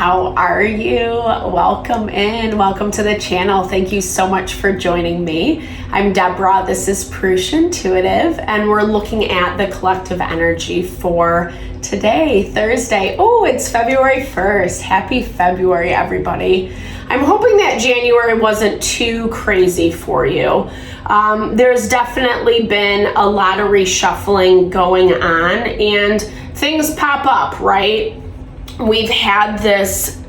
how are you? Welcome in, welcome to the channel. Thank you so much for joining me. I'm Deborah, this is Purusha Intuitive, and we're looking at the collective energy for today, Thursday. Oh, it's February 1st. Happy February, everybody. I'm hoping that January wasn't too crazy for you. There's definitely been a lot of reshuffling going on and things pop up, right? We've had this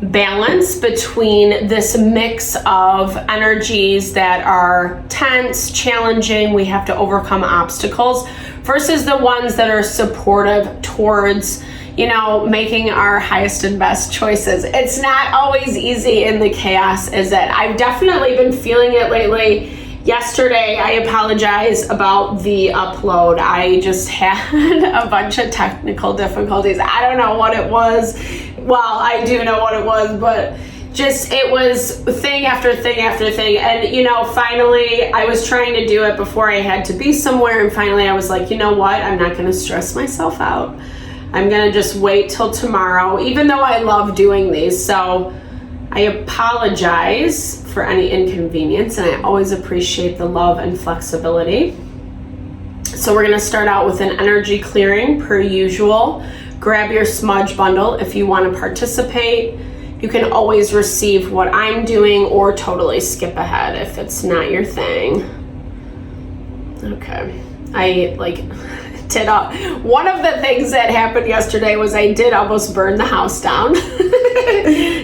balance between this mix of energies that are tense, challenging, we have to overcome obstacles, versus the ones that are supportive towards, you know, making our highest and best choices. It's not always easy in the chaos, is it? I've definitely been feeling it lately. Yesterday, I apologize about the upload. I just had a bunch of technical difficulties. I don't know what it was. Well, I do know what it was, but just it was thing after thing after thing. And, you know, finally, I was trying to do it before I had to be somewhere. And finally, I was like, you know what? I'm not going to stress myself out. I'm going to just wait till tomorrow, even though I love doing these. So I apologize for any inconvenience, and I always appreciate the love and flexibility. So we're going to start out with an energy clearing per usual. Grab your smudge bundle if you want to participate. You can always receive what I'm doing or totally skip ahead if it's not your thing. Okay. One of the things that happened yesterday was I did almost burn the house down.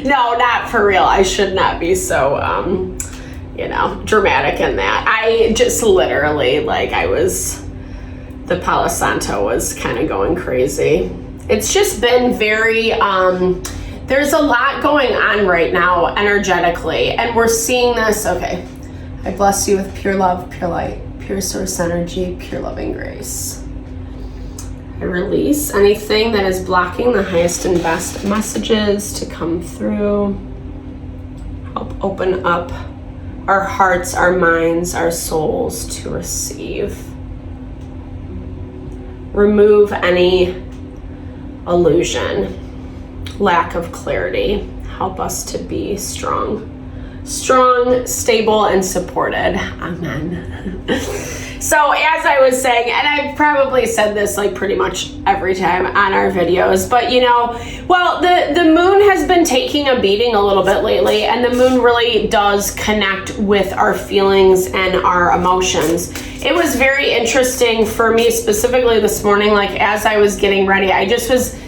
No, not for real. I should not be so, dramatic in that. I just literally, the Palo Santo was kind of going crazy. It's just been very, there's a lot going on right now energetically, and we're seeing this. Okay, I bless you with pure love, pure light, pure source energy, pure loving grace. I release anything that is blocking the highest and best messages to come through. Help open up our hearts, our minds, our souls to receive. Remove any illusion, lack of clarity. Help us to be strong, stable, and supported. Amen. So as I was saying, and I've probably said this pretty much every time on our videos, but the moon has been taking a beating a little bit lately, and the moon really does connect with our feelings and our emotions. It was very interesting for me specifically this morning, as I was getting ready, I just was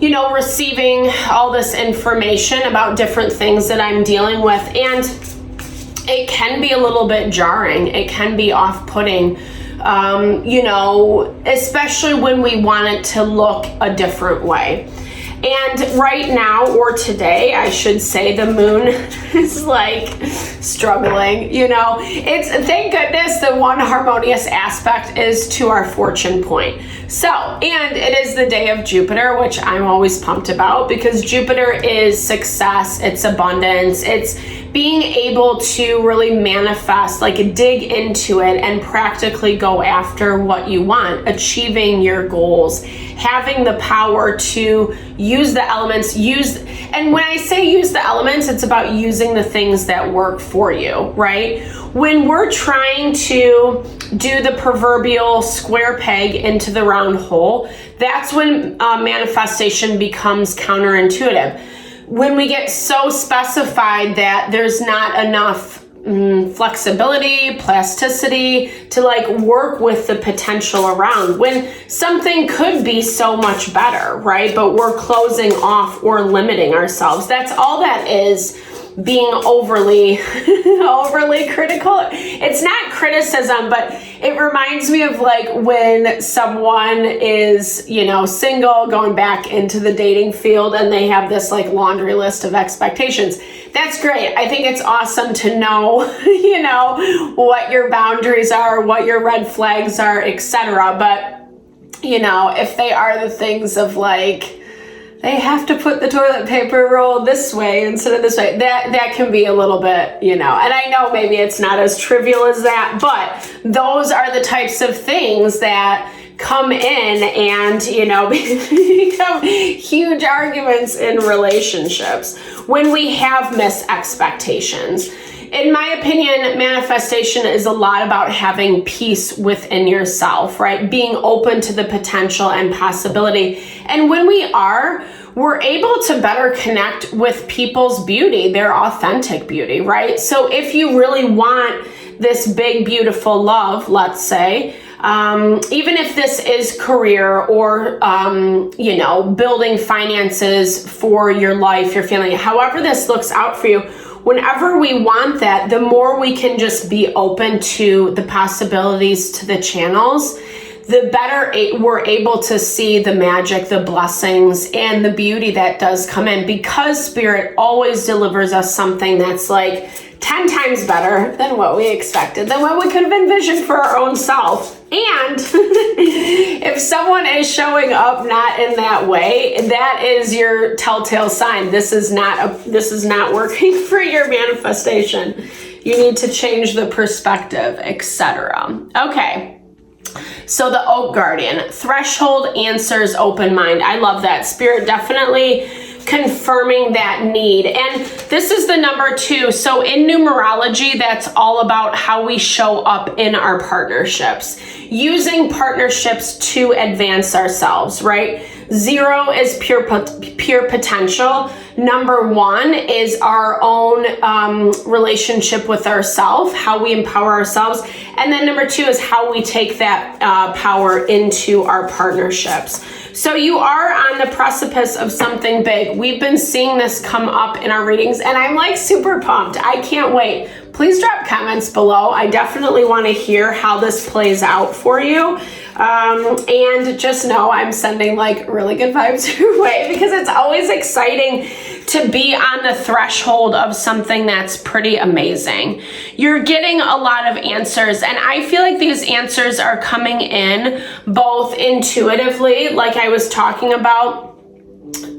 receiving all this information about different things that I'm dealing with, and it can be a little bit jarring. It can be off-putting, especially when we want it to look a different way. And right now, or today, I should say, the moon is struggling, It's, thank goodness, the one harmonious aspect is to our fortune point. So, and it is the day of Jupiter, which I'm always pumped about, because Jupiter is success, it's abundance, it's being able to really manifest, dig into it and practically go after what you want, achieving your goals, having the power to use the elements, and when I say use the elements, it's about using the things that work for you, right? When we're trying to do the proverbial square peg into the round hole, that's when manifestation becomes counterintuitive. When we get so specified that there's not enough flexibility, plasticity to work with the potential around, when something could be so much better, right? But we're closing off or limiting ourselves. That's all that is, being overly critical. It's not criticism, but it reminds me of when someone is, single, going back into the dating field, and they have this laundry list of expectations. That's great. I think it's awesome to know, what your boundaries are, what your red flags are, etc. But, if they are the things of they have to put the toilet paper roll this way instead of this way, that can be a little bit, and I know maybe it's not as trivial as that, but those are the types of things that come in and, become huge arguments in relationships when we have missed expectations. In my opinion, manifestation is a lot about having peace within yourself, right? Being open to the potential and possibility. And when we are, we're able to better connect with people's beauty, their authentic beauty, right? So if you really want this big, beautiful love, let's say, even if this is career or, building finances for your life, your family, however this looks out for you, whenever we want that, the more we can just be open to the possibilities, to the channels, the better we're able to see the magic, the blessings, and the beauty that does come in, because Spirit always delivers us something that's like 10 times better than what we expected, than what we could have envisioned for our own self. And if someone is showing up not in that way, that is your telltale sign. This is not working for your manifestation. You need to change the perspective, etc. Okay. So the Oak Guardian, threshold, answers, open mind. I love that. Spirit definitely confirming that need. And this is the number 2. So in numerology, that's all about how we show up in our partnerships, using partnerships to advance ourselves, right? 0 is pure potential. Number 1 is our own relationship with ourselves, how we empower ourselves. And then number 2 is how we take that power into our partnerships. So you are on the precipice of something big. We've been seeing this come up in our readings, and I'm like super pumped. I can't wait. Please drop comments below. I definitely want to hear how this plays out for you. And just know I'm sending like really good vibes your way, because it's always exciting to be on the threshold of something that's pretty amazing. You're getting a lot of answers, and I feel like these answers are coming in both intuitively, like I was talking about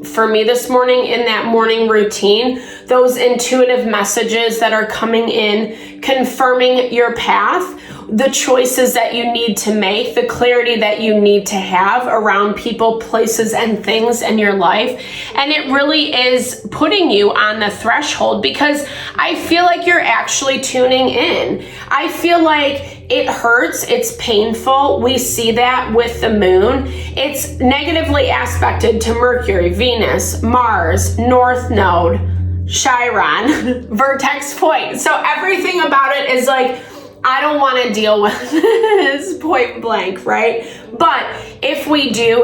for me this morning in that morning routine, those intuitive messages that are coming in, confirming your path, the choices that you need to make, the clarity that you need to have around people, places, and things in your life. And it really is putting you on the threshold, because I feel like you're actually tuning in. I feel like it hurts, it's painful. We see that with the moon. It's negatively aspected to Mercury, Venus, Mars, North Node, Chiron, Vertex Point. So everything about it is like, I don't want to deal with this, point blank, right? But if we do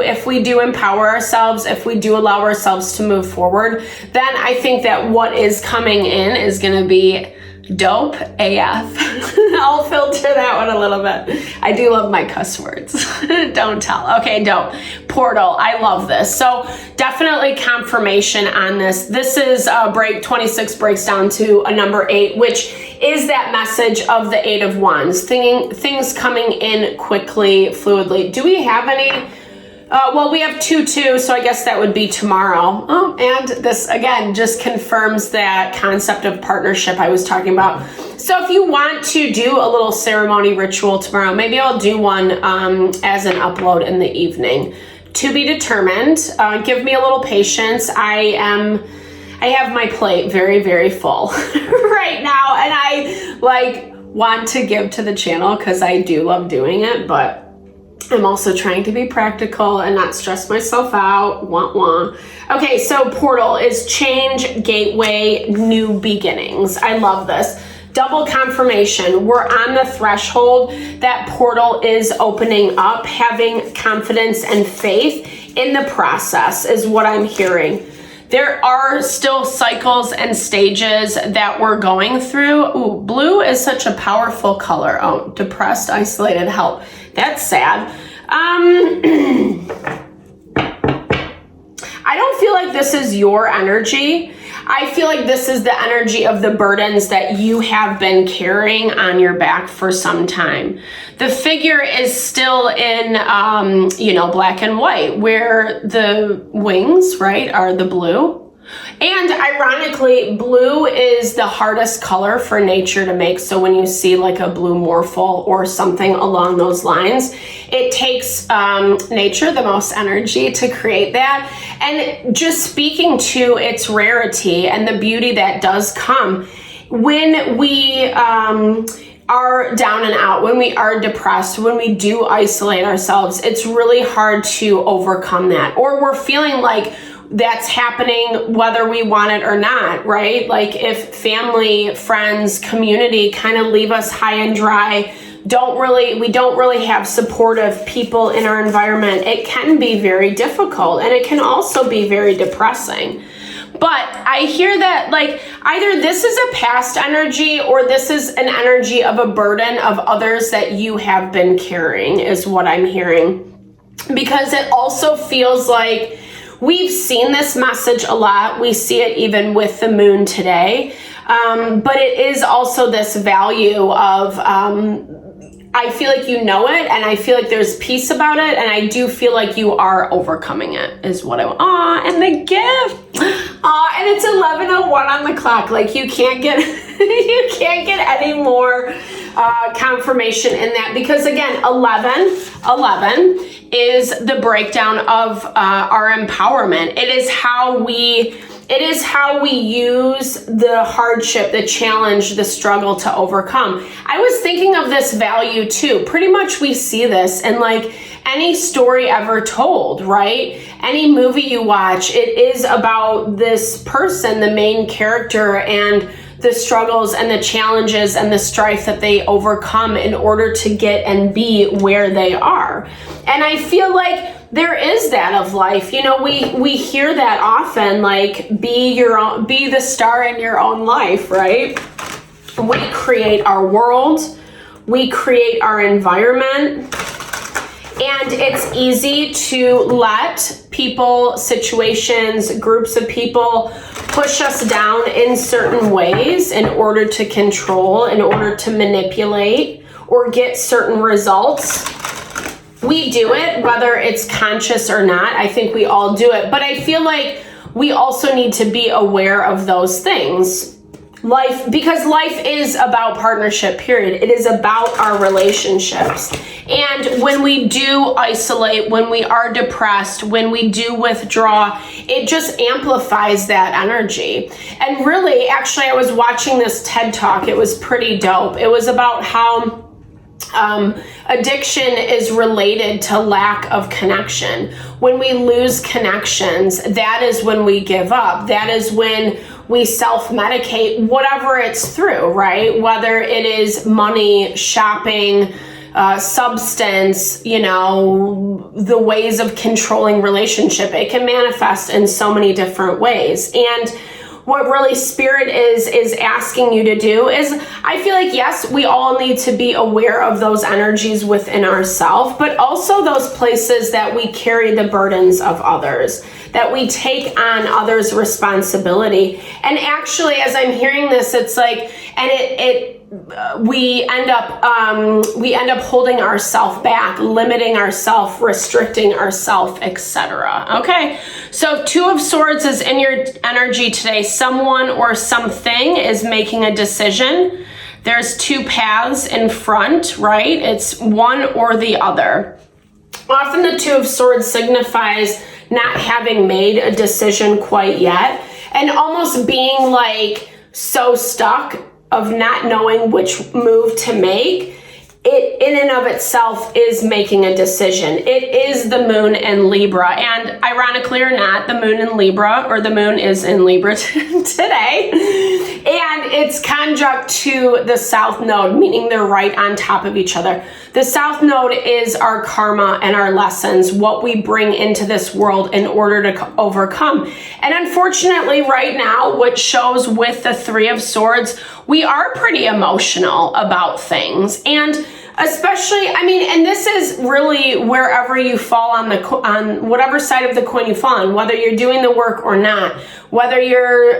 empower ourselves, if we do allow ourselves to move forward, then I think that what is coming in is going to be dope AF. I'll filter that one a little bit. I do love my cuss words. Don't tell. Okay, dope. Portal. I love this. So definitely confirmation on this. This is break 26 breaks down to a number 8, which is that message of the 8 of Wands. Things coming in quickly, fluidly. Do we have any? Well, we have 2-2, so I guess that would be tomorrow. Oh, and this, again, just confirms that concept of partnership I was talking about. So if you want to do a little ceremony ritual tomorrow, maybe I'll do one as an upload in the evening. To be determined. Give me a little patience. I have my plate very, very full right now, and I want to give to the channel because I do love doing it, but I'm also trying to be practical and not stress myself out. Wah, wah. Okay, so portal is change, gateway, new beginnings. I love this. Double confirmation. We're on the threshold. That portal is opening up. Having confidence and faith in the process is what I'm hearing. There are still cycles and stages that we're going through. Ooh, blue is such a powerful color. Oh, depressed, isolated, help. That's sad. I don't feel like this is your energy. I feel like this is the energy of the burdens that you have been carrying on your back for some time. The figure is still in, black and white, where the wings, right, are the blue. And ironically, blue is the hardest color for nature to make. So when you see like a blue morphle or something along those lines, it takes nature the most energy to create that. And just speaking to its rarity and the beauty that does come when we are down and out, when we are depressed, when we do isolate ourselves, it's really hard to overcome that. Or we're feeling like that's happening whether we want it or not, right? Like if family, friends, community kind of leave us high and dry, we don't really have supportive people in our environment, it can be very difficult, and it can also be very depressing. But I hear that like either this is a past energy or this is an energy of a burden of others that you have been carrying is what I'm hearing. Because it also feels like we've seen this message a lot. We see it even with the moon today. But it is also this value of, I feel like you know it, and I feel like there's peace about it, and I do feel like you are overcoming it, is what I want. Aw, and the gift. Aw, and it's 11:01 on the clock. Like you can't get, you can't get any more confirmation in that, because again, 11 is the breakdown of our empowerment. It is how we use the hardship, the challenge, the struggle to overcome. I was thinking of this value too. Pretty much we see this in like any story ever told, right? Any movie you watch, it is about this person, the main character, and the struggles and the challenges and the strife that they overcome in order to get and be where they are. And I feel like there is that of life. You know, we hear that often, like be the star in your own life, right? We create our world, we create our environment, and it's easy to let people, situations, groups of people push us down in certain ways in order to control, in order to manipulate or get certain results. We do it, whether it's conscious or not. I think we all do it. But I feel like we also need to be aware of those things. Because life is about partnership, period. It is about our relationships. And when we do isolate, when we are depressed, when we do withdraw, it just amplifies that energy. And really, actually, I was watching this TED Talk. It was pretty dope. It was about how addiction is related to lack of connection. When we lose connections, that is when we give up. That is when we self-medicate, whatever it's through, right? Whether it is money, shopping, substance, you know, the ways of controlling relationship. It can manifest in so many different ways. And what really Spirit is asking you to do is, I feel like, yes, we all need to be aware of those energies within ourselves, but also those places that we carry the burdens of others, that we take on others' responsibility. And actually, as I'm hearing this, it's like, and we end up holding ourselves back, limiting ourselves, restricting ourselves, etc. Okay, so Two of Swords is in your energy today. Someone or something is making a decision. There's two paths in front, right? It's one or the other. Often the Two of Swords signifies not having made a decision quite yet, and almost being like so stuck of not knowing which move to make. It in and of itself is making a decision. It is the moon in Libra, and ironically or not, the moon in Libra, or the moon is in Libra today, and it's conjunct to the South Node, meaning they're right on top of each other. The South Node is our karma and our lessons, what we bring into this world in order to overcome. And unfortunately, right now, what shows with the Three of Swords, we are pretty emotional about things. And especially, I mean, and this is really wherever you fall on whatever side of the coin you fall on, whether you're doing the work or not, whether you're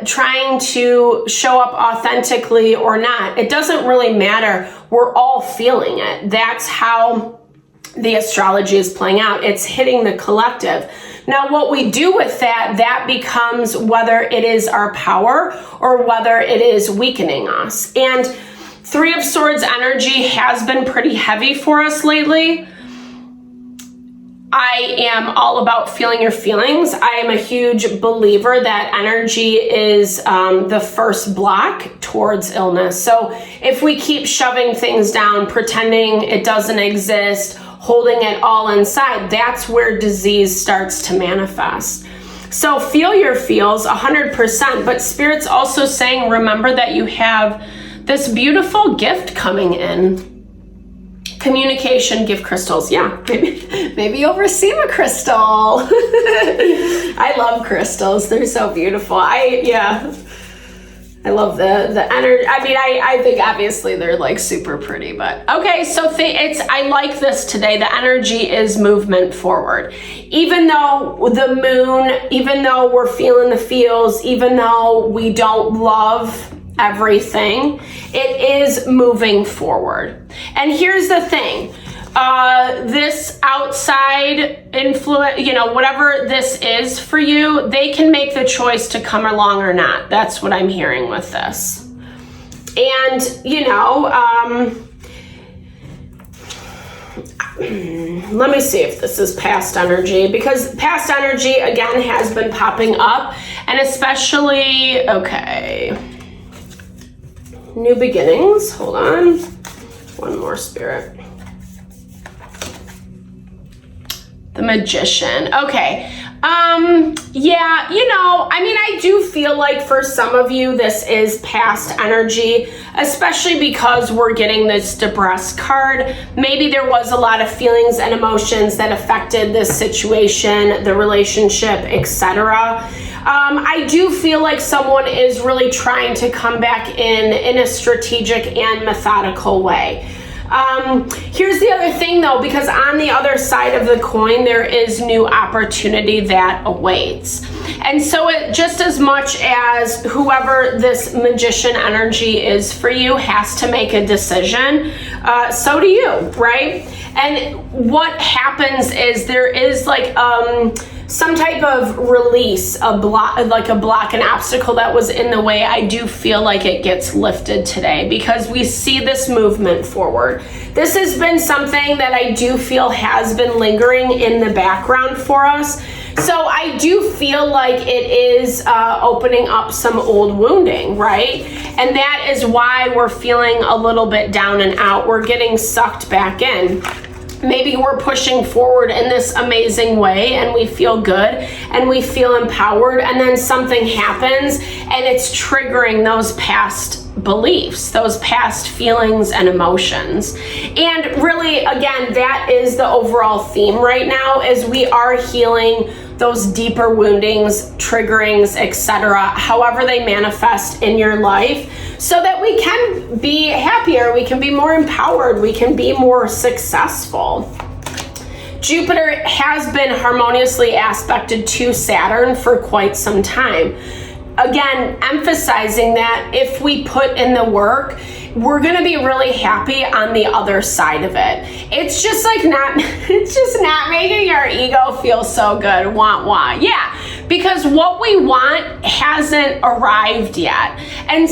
trying to show up authentically or not, it doesn't really matter. We're all feeling it. That's how the astrology is playing out. It's hitting the collective. Now, what we do with that becomes whether it is our power or whether it is weakening us. And Three of Swords energy has been pretty heavy for us lately. I am all about feeling your feelings. I am a huge believer that energy is the first block towards illness. So if we keep shoving things down, pretending it doesn't exist, holding it all inside, that's where disease starts to manifest. So feel your feels 100%, but Spirit's also saying, remember that you have this beautiful gift coming in. Communication gift crystals. Yeah, maybe you'll receive a crystal. I love crystals. They're so beautiful. I love the energy. I mean, I think obviously they're like super pretty, but okay. So I like this today. The energy is movement forward. Even though the moon, even though we're feeling the feels, even though we don't love everything, it is moving forward. And here's the thing, this outside influence, whatever this is for you, they can make the choice to come along or not. That's what I'm hearing with this. And let me see if this is past energy, because past energy again has been popping up, and especially, okay, new beginnings. Hold on. One more, Spirit. The Magician. Okay. I do feel like for some of you, this is past energy, especially because we're getting this Debris card. Maybe there was a lot of feelings and emotions that affected this situation, the relationship, etc. I do feel like someone is really trying to come back in a strategic and methodical way. Here's the other thing though, because on the other side of the coin, there is new opportunity that awaits. And so it just as much as whoever this Magician energy is for you has to make a decision, so do you, right? And what happens is there is like some type of release, a block, an obstacle that was in the way. I do feel like it gets lifted today because we see this movement forward. This has been something that I do feel has been lingering in the background for us. So I do feel like it is opening up some old wounding, right? And that is why we're feeling a little bit down and out. We're getting sucked back in. Maybe we're pushing forward in this amazing way and we feel good and we feel empowered, and then something happens and it's triggering those past beliefs, those past feelings and emotions. And really, again, that is the overall theme right now, is we are healing those deeper woundings, triggerings, etc., however they manifest in your life, so that we can be happier, we can be more empowered, we can be more successful. Jupiter has been harmoniously aspected to Saturn for quite some time. Again, emphasizing that if we put in the work, we're gonna be really happy on the other side of it. It's just not making our ego feel so good. Wah. Yeah, because what we want hasn't arrived yet. And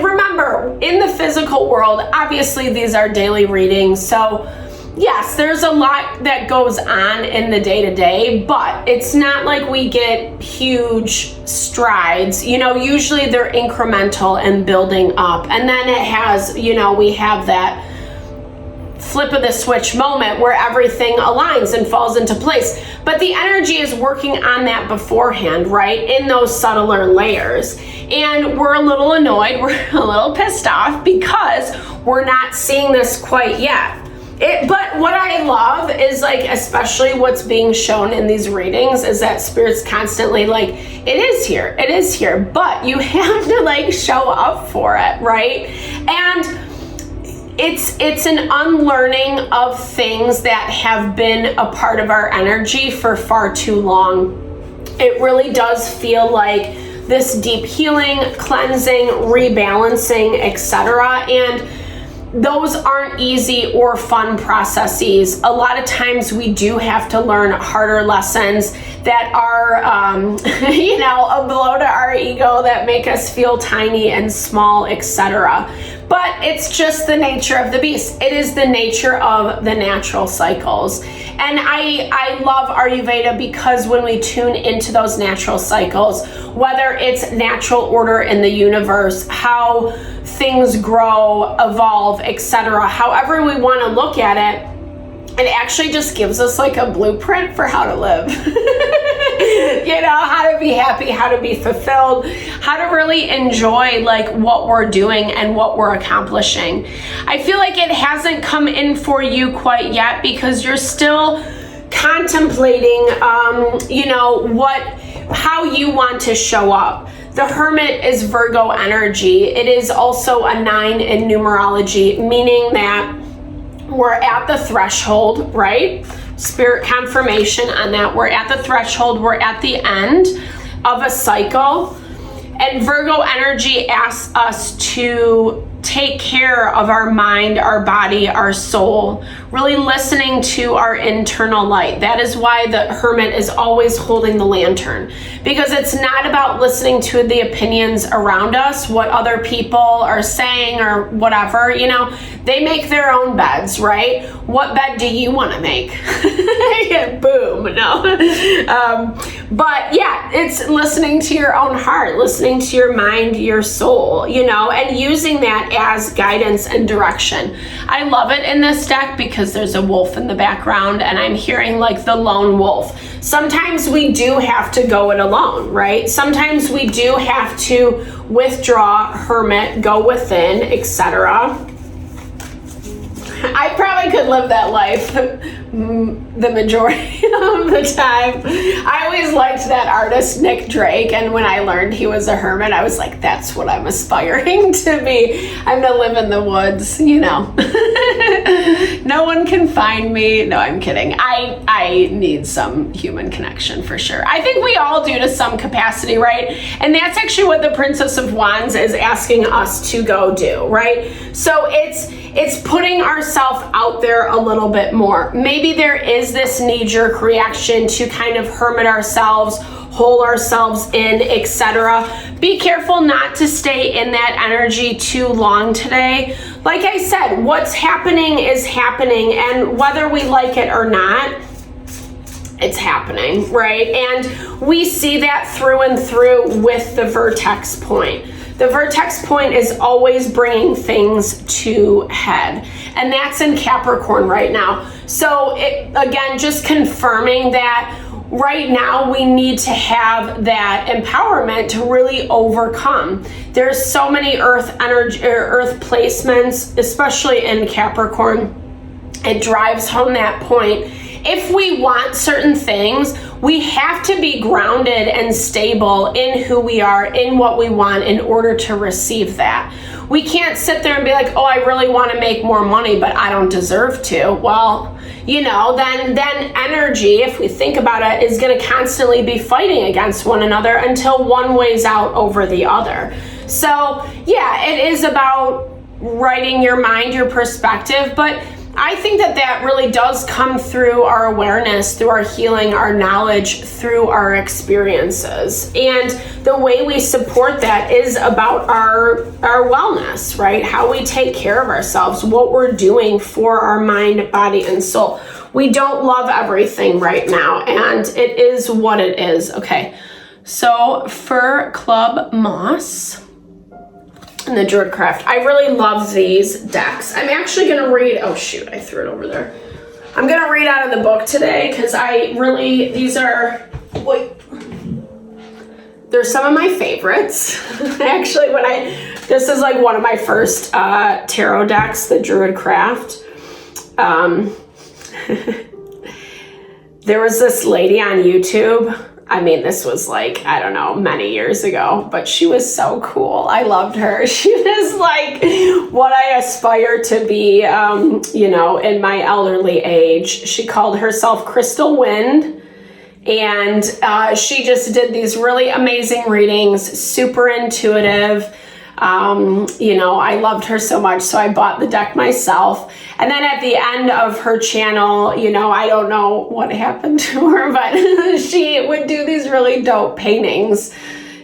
remember, in the physical world, obviously these are daily readings, so yes, there's a lot that goes on in the day-to-day, but it's not like we get huge strides. Usually they're incremental and building up. And then it has, we have that flip of the switch moment where everything aligns and falls into place. But the energy is working on that beforehand, right? In those subtler layers. And we're a little annoyed, we're a little pissed off because we're not seeing this quite yet. But what I love is, especially what's being shown in these readings, is that Spirit's constantly it is here, but you have to show up for it, right? And it's an unlearning of things that have been a part of our energy for far too long. It really does feel like this deep healing, cleansing, rebalancing, etc. And those aren't easy or fun processes. A lot of times we do have to learn harder lessons that are, you know, a blow to our ego, that make us feel tiny and small, etc. But it's just the nature of the beast. It is the nature of the natural cycles. And I love Ayurveda because when we tune into those natural cycles, whether it's natural order in the universe, how things grow, evolve, etc., however we want to look at it, it actually just gives us like a blueprint for how to live. You know, how to be happy, how to be fulfilled, how to really enjoy like what we're doing and what we're accomplishing. I feel like it hasn't come in for you quite yet because you're still contemplating, you know, how you want to show up. The Hermit is Virgo energy. It is also a 9 in numerology, meaning that we're at the threshold, right? Spirit confirmation on that. We're at the threshold. We're at the end of a cycle. And Virgo energy asks us to take care of our mind, our body, our soul, really listening to our internal light. That is why the Hermit is always holding the lantern, because it's not about listening to the opinions around us, what other people are saying or whatever. You know, they make their own beds, right? What bed do you want to make? Boom, no. But yeah, it's listening to your own heart, listening to your mind, your soul, you know, and using that as guidance and direction. I love it in this deck because there's a wolf in the background and I'm hearing like the lone wolf. Sometimes we do have to go it alone, right? Sometimes we do have to withdraw, hermit, go within, etc. I probably could live that life the majority of the time. I always liked that artist, Nick Drake, and when I learned he was a hermit, I was like, that's what I'm aspiring to be. I'm gonna live in the woods, you know. No one can find me. No, I'm kidding. I need some human connection for sure. I think we all do to some capacity, right? And that's actually what the Princess of Wands is asking us to go do, right? So it's putting ourselves out there a little bit more. Maybe there is this knee-jerk reaction to kind of hermit ourselves, hold ourselves in, etc. Be careful not to stay in that energy too long today. Like I said, what's happening is happening, and whether we like it or not, it's happening, right? And we see that through and through with the vertex point. The vertex point is always bringing things to head, and that's in Capricorn right now. So again, just confirming that right now we need to have that empowerment to really overcome. There's so many earth energy, earth placements, especially in Capricorn. It drives home that point. If we want certain things, we have to be grounded and stable in who we are, in what we want, in order to receive that. We can't sit there and be like, oh, I really want to make more money, but I don't deserve to. Well, you know, then energy, if we think about it, is going to constantly be fighting against one another until one weighs out over the other. So yeah, it is about writing your mind, your perspective, but I think that really does come through our awareness, through our healing, our knowledge, through our experiences. And the way we support that is about our wellness, right? How we take care of ourselves, what we're doing for our mind, body, and soul. We don't love everything right now, and it is what it is. Okay, so Fur Club Moss and the Druid Craft. I really love these decks. I'm actually going to read, oh shoot, I threw it over there. I'm going to read out of the book today because these are, wait, they're some of my favorites. Actually, this is like one of my first tarot decks, the Druid Craft. There was this lady on YouTube. I mean, this was like, I don't know, many years ago, but she was so cool. I loved her. She was like what I aspire to be, you know, in my elderly age. She called herself Crystal Wind, and she just did these really amazing readings, super intuitive. You know, I loved her so much, so I bought the deck myself. And then at the end of her channel, you know, I don't know what happened to her, but she would do these really dope paintings.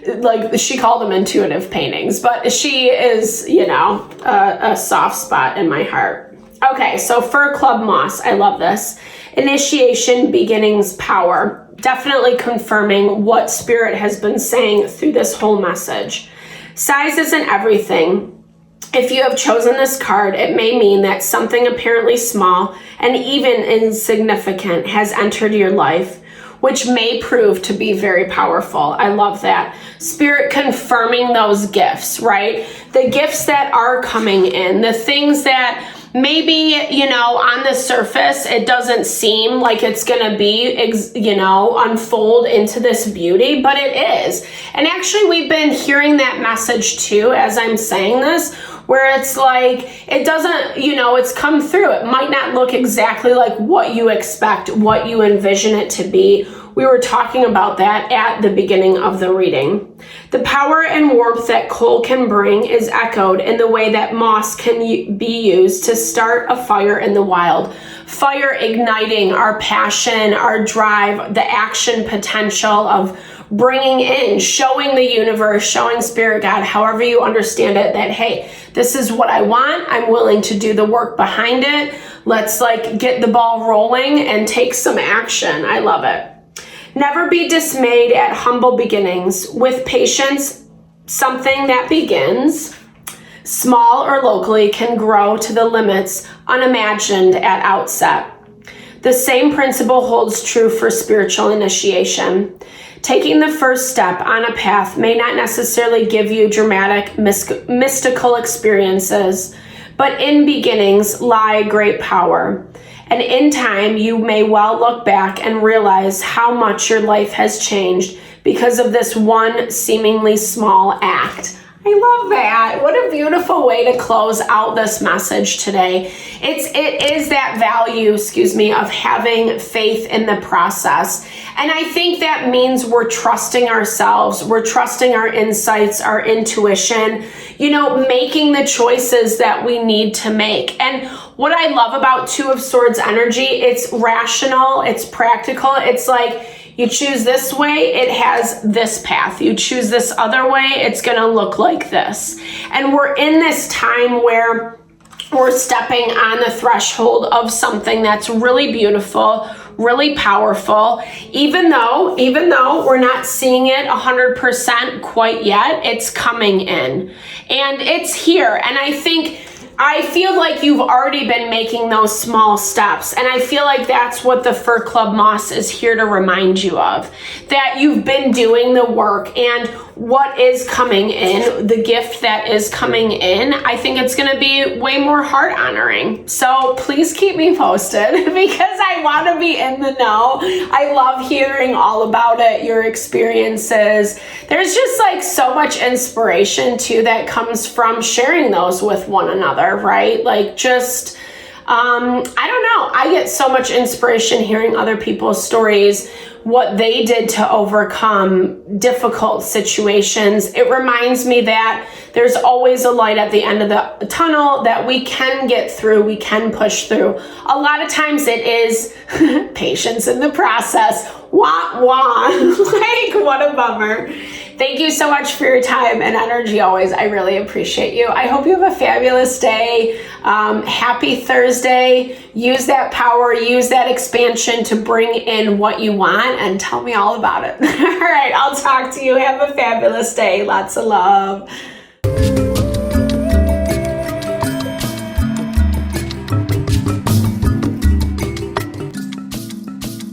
Like, she called them intuitive paintings, but she is, you know, a soft spot in my heart. Okay, so Fur Club Moss, I love this. Initiation, beginnings, power. Definitely confirming what Spirit has been saying through this whole message. Size isn't everything. If you have chosen this card, it may mean that something apparently small and even insignificant has entered your life, which may prove to be very powerful. I love that. Spirit confirming those gifts, right? The gifts that are coming in, the things that maybe, you know, on the surface, it doesn't seem like it's going to be, you know, unfold into this beauty, but it is. And actually, we've been hearing that message too, as I'm saying this, where it's like, it doesn't, you know, it's come through. It might not look exactly like what you expect, what you envision it to be. We were talking about that at the beginning of the reading. The power and warmth that coal can bring is echoed in the way that moss can be used to start a fire in the wild. Fire igniting our passion, our drive, the action potential of bringing in, showing the universe, showing Spirit God, however you understand it, that, hey, this is what I want. I'm willing to do the work behind it. Let's like get the ball rolling and take some action. I love it. Never be dismayed at humble beginnings. With patience, something that begins, small or locally, can grow to the limits unimagined at outset. The same principle holds true for spiritual initiation. Taking the first step on a path may not necessarily give you dramatic, mystical experiences, but in beginnings lie great power. And in time, you may well look back and realize how much your life has changed because of this one seemingly small act. I love that. What a beautiful way to close out this message today. It is that value, of having faith in the process. And I think that means we're trusting ourselves. We're trusting our insights, our intuition, you know, making the choices that we need to make. And what I love about Two of Swords energy, it's rational, it's practical. It's like, you choose this way, it has this path. You choose this other way, it's gonna look like this. And we're in this time where we're stepping on the threshold of something that's really beautiful, really powerful. Even though we're not seeing it 100% quite yet, it's coming in. And it's here. And I feel like you've already been making those small steps. And I feel like that's what the Fur Club Moss is here to remind you of. That you've been doing the work, and what is coming in, the gift that is coming in, I think it's going to be way more heart honoring. So please keep me posted because I want to be in the know. I love hearing all about it, your experiences. There's just like so much inspiration too that comes from sharing those with one another, right? Like just, I don't know. I get so much inspiration hearing other people's stories, what they did to overcome difficult situations. It reminds me that there's always a light at the end of the tunnel that we can get through, we can push through. A lot of times it is patience in the process. Wah, wah. Like, what a bummer. Thank you so much for your time and energy always. I really appreciate you. I hope you have a fabulous day. Happy Thursday. Use that power, use that expansion to bring in what you want, and tell me all about it. All right, I'll talk to you. Have a fabulous day. Lots of love.